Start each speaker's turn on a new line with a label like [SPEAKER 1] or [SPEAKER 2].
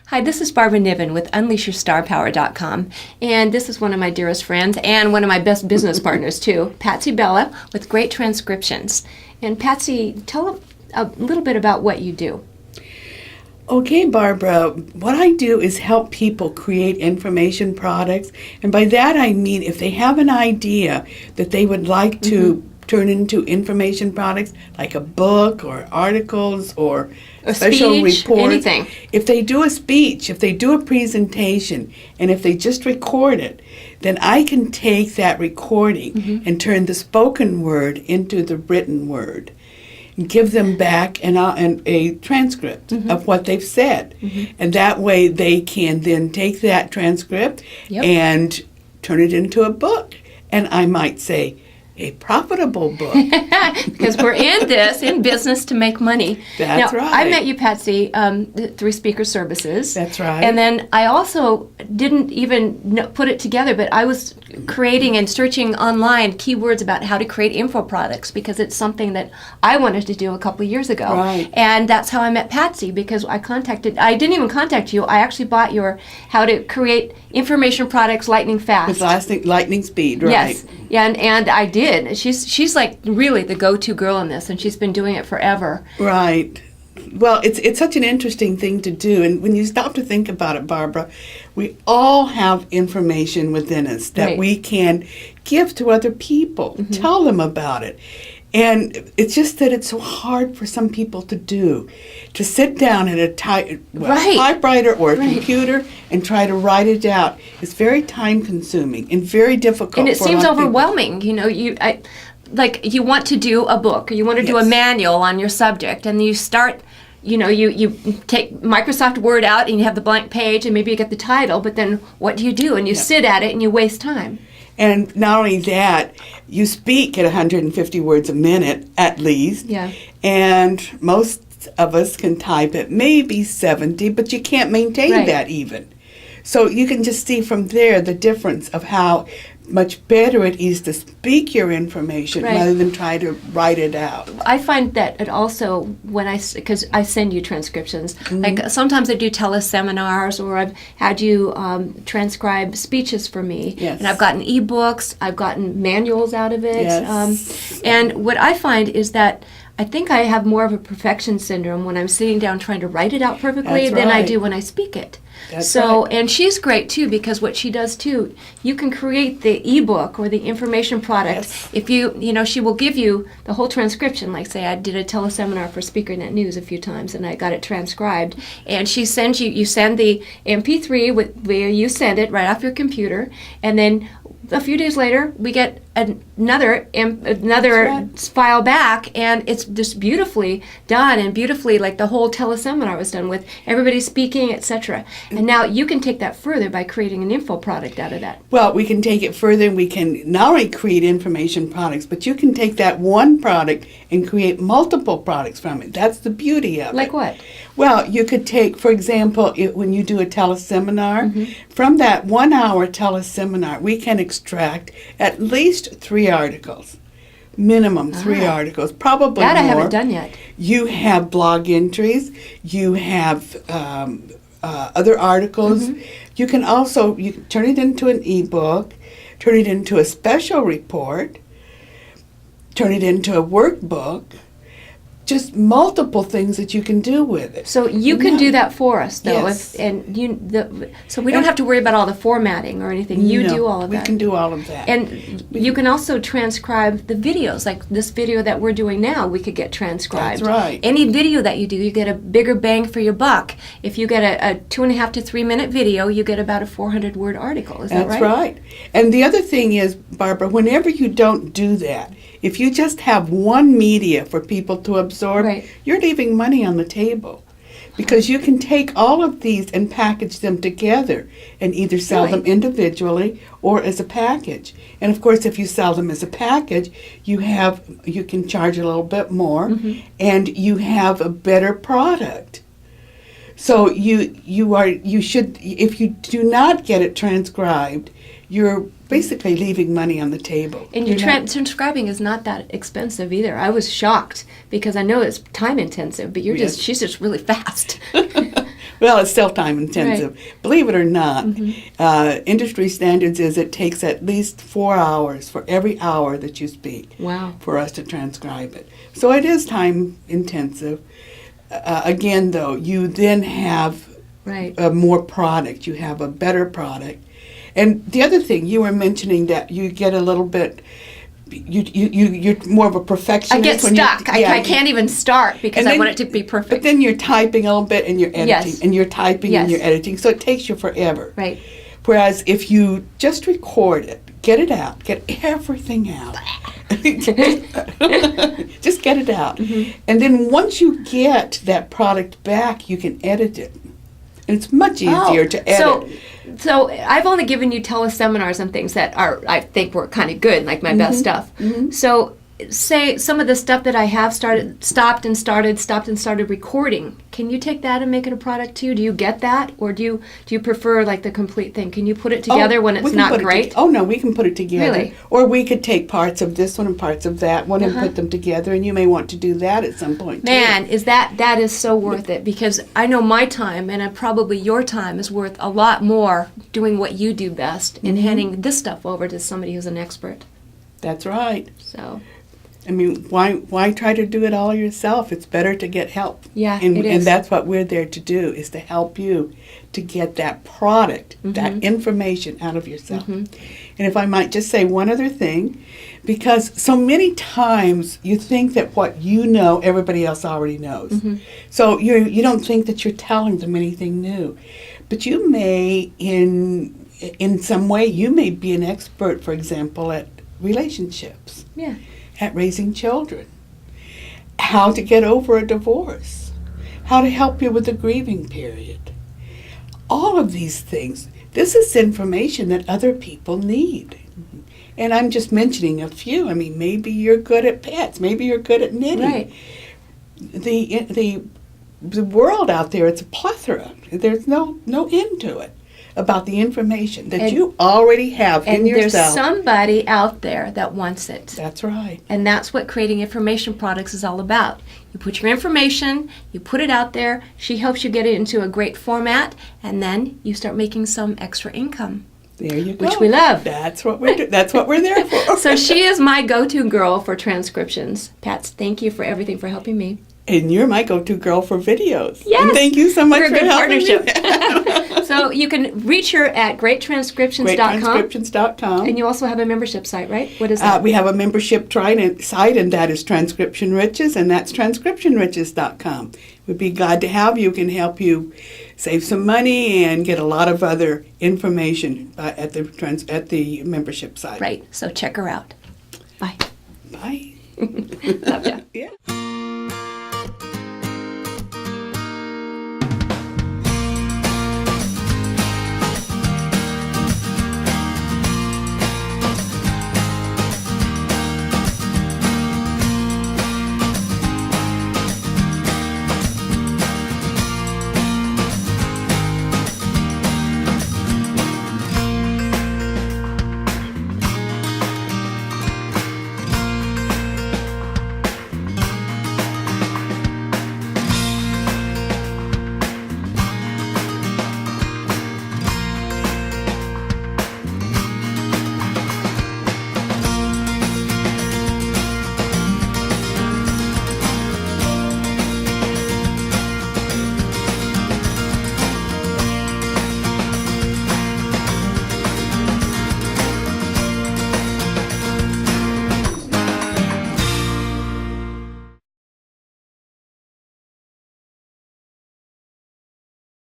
[SPEAKER 1] Hi, this is Barbara Niven with UnleashYourStarPower.com, and this is one of my dearest friends and one of my best business partners too, Patsy Bellah with Great Transcriptions. And Patsy, tell a little bit about what you do.
[SPEAKER 2] Okay, Barbara, what I do is help people create information products, and by that I mean if they have an idea that they would like to turn into information products, like a book or articles or special
[SPEAKER 1] speech,
[SPEAKER 2] reports.
[SPEAKER 1] anything.
[SPEAKER 2] If they do a speech, if they do a presentation, and if they just record it, then I can take that recording and turn the spoken word into the written word and give them back a transcript of what they've said. And that way they can then take that transcript and turn it into a book. And I might say, a profitable book.
[SPEAKER 1] Because we're in business to make money.
[SPEAKER 2] That's
[SPEAKER 1] now,
[SPEAKER 2] right.
[SPEAKER 1] I met you, Patsy, through Speaker Services.
[SPEAKER 2] That's right.
[SPEAKER 1] And then I also didn't even put it together, but I was creating and searching online keywords about how to create info products because it's something that I wanted to do a couple of years ago.
[SPEAKER 2] Right.
[SPEAKER 1] And that's how I met Patsy, because I didn't even contact you. I actually bought your How to Create Information Products Lightning Fast.
[SPEAKER 2] With lightning speed, right?
[SPEAKER 1] Yes, yeah, and I did. She's like really the go-to girl in this, and she's been doing it forever.
[SPEAKER 2] Right. Well, it's such an interesting thing to do, and when you stop to think about it, Barbara, we all have information within us that we can give to other people, tell them about it. And it's just that it's so hard for some people to do, to sit down at a typewriter or a computer and try to write it out. It's very time-consuming and very difficult.
[SPEAKER 1] And it
[SPEAKER 2] for a
[SPEAKER 1] seems
[SPEAKER 2] lot of people.
[SPEAKER 1] overwhelming. You know, you want to do a book, or you want to do a manual on your subject, and you start. You know, you take Microsoft Word out and you have the blank page, and maybe you get the title, but then what do? And you sit at it and you waste time.
[SPEAKER 2] And not only that, you speak at 150 words a minute at least.
[SPEAKER 1] Yeah.
[SPEAKER 2] And most of us can type at maybe 70, but you can't maintain that even. So you can just see from there the difference of how much better it is to speak your information rather than try to write it out.
[SPEAKER 1] I find that it also, because I send you transcriptions, like sometimes I do teleseminars, or I've had you transcribe speeches for me, and I've gotten ebooks, I've gotten manuals out of it, and what I find is that I think I have more of a perfection syndrome when I'm sitting down trying to write it out perfectly than I do when I speak it. And she's great too, because what she does too, you can create the ebook or the information product. If she will give you the whole transcription. Like say I did a teleseminar for SpeakerNet News a few times, and I got it transcribed. And she sends you send the MP3 where you send it right off your computer, and then a few days later we get another file back, and it's just beautifully done, and beautifully, like the whole teleseminar was done with everybody speaking, etc. And now you can take that further by creating an info product out of that.
[SPEAKER 2] Well, we can take it further, and we can not only create information products, but you can take that one product and create multiple products from it. That's the beauty of it.
[SPEAKER 1] Like what?
[SPEAKER 2] Well, you could take, for example, when you do a teleseminar, from that 1 hour teleseminar, we can extract at least 3 articles. Minimum 3 articles, probably
[SPEAKER 1] that
[SPEAKER 2] more.
[SPEAKER 1] I haven't done yet.
[SPEAKER 2] You have blog entries, you have other articles. You can also turn it into an ebook, turn it into a special report, turn it into a workbook. Just multiple things that you can do with it.
[SPEAKER 1] So you can do that for us, though.
[SPEAKER 2] Yes.
[SPEAKER 1] So we don't have to worry about all the formatting or anything. You do all of that.
[SPEAKER 2] We can do all of that.
[SPEAKER 1] And you can also transcribe the videos. Like this video that we're doing now, we could get transcribed.
[SPEAKER 2] That's right.
[SPEAKER 1] Any video that you do, you get a bigger bang for your buck. If you get a 2.5 to 3 minute video, you get about a 400-word article. Is that right?
[SPEAKER 2] That's right. And the other thing is, Barbara, whenever you don't do that, if you just have one media for people to absorb, you're leaving money on the table. Because you can take all of these and package them together and either sell them individually or as a package. And of course, if you sell them as a package, you can charge a little bit more, and you have a better product. So you should, if you do not get it transcribed, you're basically leaving money on the table.
[SPEAKER 1] And your transcribing is not that expensive either. I was shocked because I know it's time intensive, but she's just really fast.
[SPEAKER 2] Well, it's still time intensive.
[SPEAKER 1] Right.
[SPEAKER 2] Believe it or not, industry standards is it takes at least 4 hours for every hour that you speak.
[SPEAKER 1] Wow.
[SPEAKER 2] For us to transcribe it. So it is time intensive. Again, though, you then have
[SPEAKER 1] Right.
[SPEAKER 2] more product. You have a better product. And the other thing, you were mentioning that you get a little bit, you're more of a perfectionist.
[SPEAKER 1] I get stuck. I can't even start because I want it to be
[SPEAKER 2] But
[SPEAKER 1] perfect.
[SPEAKER 2] then you're typing a little bit and you're editing.
[SPEAKER 1] Yes.
[SPEAKER 2] And you're typing
[SPEAKER 1] Yes.
[SPEAKER 2] and you're editing. So it takes you forever.
[SPEAKER 1] Right.
[SPEAKER 2] Whereas if you just record it, get it out, get everything out. Just get it out. And then once you get that product back, you can edit it. And it's much easier to edit.
[SPEAKER 1] So I've only given you teleseminars and things that I think were kind of good, like my best stuff. So say some of the stuff that I have stopped and started recording. Can you take that and make it a product too? Do you get that, or do you prefer like the complete thing? Can you put it together when it's not great?
[SPEAKER 2] Oh no, we can put it together.
[SPEAKER 1] Really?
[SPEAKER 2] Or we could take parts of this one and parts of that one and put them together. And you may want to do that at some point.
[SPEAKER 1] Man, is that is so worth it, because I know my time and probably your time is worth a lot more doing what you do best and handing this stuff over to somebody who's an expert.
[SPEAKER 2] That's right.
[SPEAKER 1] So.
[SPEAKER 2] I mean, why try to do it all yourself? It's better to get help.
[SPEAKER 1] Yeah,
[SPEAKER 2] and,
[SPEAKER 1] it is.
[SPEAKER 2] And that's what we're there to do, is to help you to get that product, that information out of yourself. And if I might just say one other thing, because so many times you think that what you know, everybody else already knows. So you don't think that you're telling them anything new. But you may, in some way, you may be an expert, for example, at relationships.
[SPEAKER 1] Yeah.
[SPEAKER 2] At raising children, how to get over a divorce, how to help you with the grieving period. All of these things, this is information that other people need. And I'm just mentioning a few. I mean, maybe you're good at pets, maybe you're good at knitting.
[SPEAKER 1] Right.
[SPEAKER 2] The world out there, it's a plethora. There's no end to it about the information that you already have in yourself.
[SPEAKER 1] And there's somebody out there that wants it.
[SPEAKER 2] That's right.
[SPEAKER 1] And that's what creating information products is all about. You put your information, you put it out there, she helps you get it into a great format, and then you start making some extra income.
[SPEAKER 2] There you go.
[SPEAKER 1] Which we love.
[SPEAKER 2] That's what we're That's what we're there for.
[SPEAKER 1] So she is my go-to girl for transcriptions. Pats, thank you for everything, for helping me.
[SPEAKER 2] And you're my go-to girl for videos.
[SPEAKER 1] Yes.
[SPEAKER 2] And thank you so much
[SPEAKER 1] We're a
[SPEAKER 2] for
[SPEAKER 1] good
[SPEAKER 2] helping
[SPEAKER 1] partnership.
[SPEAKER 2] me.
[SPEAKER 1] So you can reach her at greattranscriptions.com.
[SPEAKER 2] Greattranscriptions.com.
[SPEAKER 1] And you also have a membership site, right? What is that?
[SPEAKER 2] We have a membership site, and that is Transcription Riches, and that's transcriptionriches.com. We'd be glad to have you. Can help you save some money and get a lot of other information at the membership site.
[SPEAKER 1] Right. So check her out. Bye.
[SPEAKER 2] Bye.
[SPEAKER 1] Love ya.